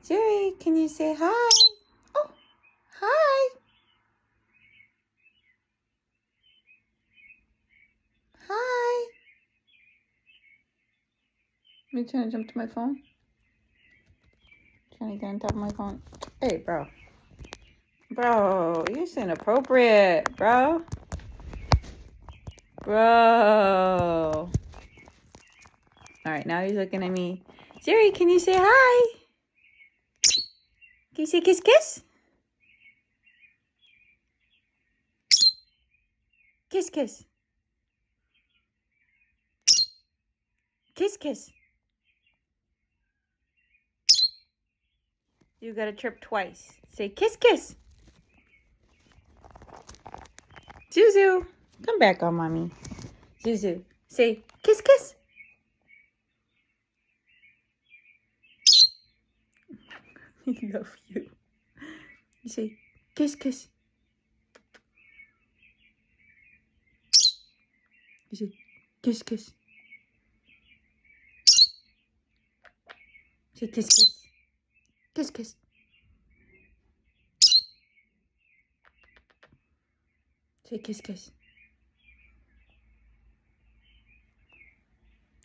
Zuri, can you say hi? Oh, hi. Hi. Me trying to jump to my phone. Trying to get on top of my phone. Hey, bro. Bro, you're so inappropriate, bro. Bro. All right, now he's looking at me. Zuri, can you say hi? Can you say kiss, kiss? Kiss, kiss. Kiss, kiss. You gotta chirp twice. Say kiss, kiss. Zuzu, come back on mommy. Zuzu, say kiss, kiss. I love you. You say kiss, kiss. You say kiss, kiss. Say kiss, kiss. Kiss, kiss. Say kiss, kiss.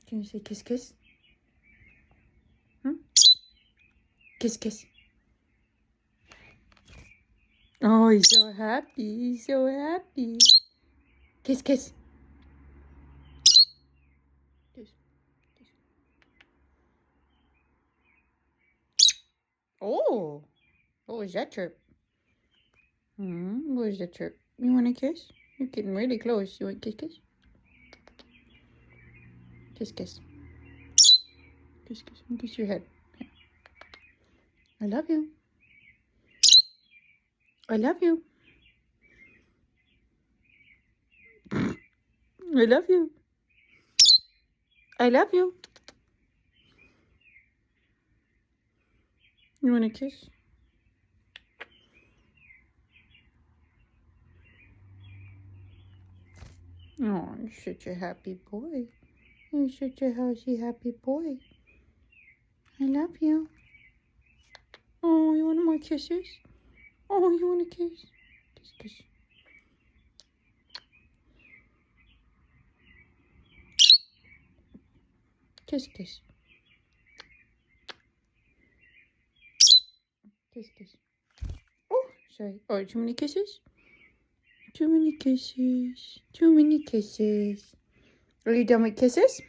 Can you say kiss, kiss? Kiss, kiss. Oh, he's so happy. He's so happy. Kiss, kiss. Kiss, kiss. Oh, what was that chirp? What was that chirp? You want a kiss? You're getting really close. You want kiss, kiss? Kiss, kiss. Kiss, kiss. Kiss your head. I love you. I love you. I love you. I love you. You want a kiss? Oh, you're such a happy boy. You're such a healthy, happy boy. I love you. Oh, you want more kisses? Oh, you want a kiss? Kiss, kiss. Kiss, kiss. Kiss, kiss. Oh, sorry. Oh, too many kisses? Too many kisses. Too many kisses. Are you done with kisses?